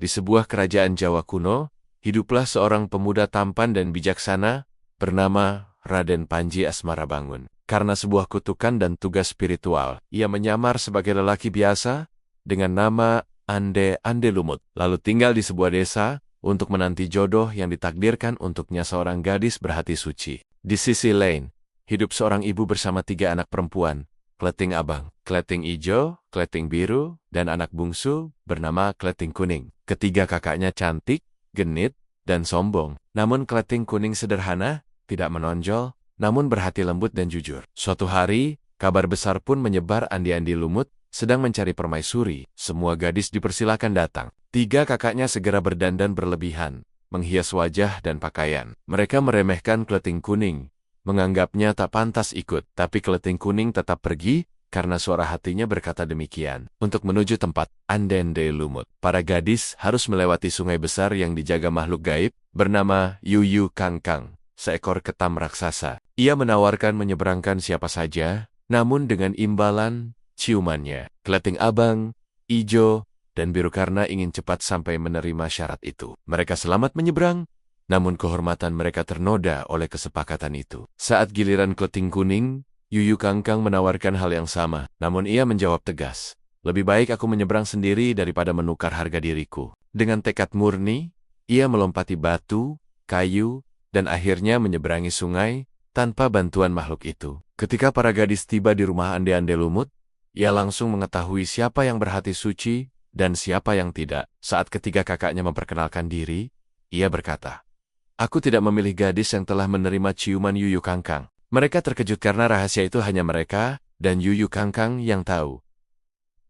Di sebuah kerajaan Jawa kuno, hiduplah seorang pemuda tampan dan bijaksana bernama Raden Panji Asmarabangun. Karena sebuah kutukan dan tugas spiritual, ia menyamar sebagai lelaki biasa dengan nama Ande Lumut, lalu tinggal di sebuah desa untuk menanti jodoh yang ditakdirkan untuknya seorang gadis berhati suci. Di sisi lain, hidup seorang ibu bersama 3 anak perempuan, Kleting Abang, Kleting Ijo, Kleting Biru, dan anak bungsu bernama Kleting Kuning. Ketiga kakaknya cantik, genit, dan sombong. Namun Kleting Kuning sederhana, tidak menonjol, namun berhati lembut dan jujur. Suatu hari, kabar besar pun menyebar Andi Lumut sedang mencari permaisuri. Semua gadis dipersilakan datang. 3 kakaknya segera berdandan berlebihan, menghias wajah dan pakaian. Mereka meremehkan Kleting Kuning, menganggapnya tak pantas ikut, tapi Kleting Kuning tetap pergi karena suara hatinya berkata demikian. Untuk menuju tempat Ande Lumut, para gadis harus melewati sungai besar yang dijaga makhluk gaib bernama Yuyu Kangkang, seekor ketam raksasa. Ia menawarkan menyeberangkan siapa saja, namun dengan imbalan ciumannya. Kleting Abang, Ijo, dan Biru karena ingin cepat sampai menerima syarat itu. Mereka selamat menyeberang, namun kehormatan mereka ternoda oleh kesepakatan itu. Saat giliran Kleting Kuning, Yuyu Kangkang menawarkan hal yang sama, namun ia menjawab tegas, "Lebih baik aku menyeberang sendiri daripada menukar harga diriku." Dengan tekad murni, ia melompati batu, kayu, dan akhirnya menyeberangi sungai tanpa bantuan makhluk itu. Ketika para gadis tiba di rumah Ande Lumut, ia langsung mengetahui siapa yang berhati suci dan siapa yang tidak. Saat ketiga kakaknya memperkenalkan diri, ia berkata, "Aku tidak memilih gadis yang telah menerima ciuman Yuyu Kangkang." Mereka terkejut karena rahasia itu hanya mereka dan Yuyu Kangkang yang tahu.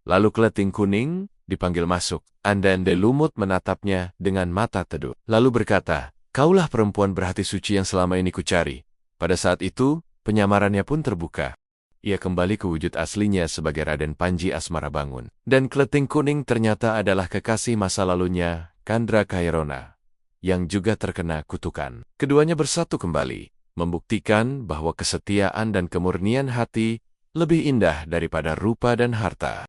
Lalu Kleting Kuning dipanggil masuk. Ande Lumut menatapnya dengan mata teduh. Lalu berkata, "Kaulah perempuan berhati suci yang selama ini kucari." Pada saat itu, penyamarannya pun terbuka. Ia kembali ke wujud aslinya sebagai Raden Panji Asmarabangun. Dan Kleting Kuning ternyata adalah kekasih masa lalunya, Kandra Kairona, yang juga terkena kutukan. Keduanya bersatu kembali, membuktikan bahwa kesetiaan dan kemurnian hati lebih indah daripada rupa dan harta.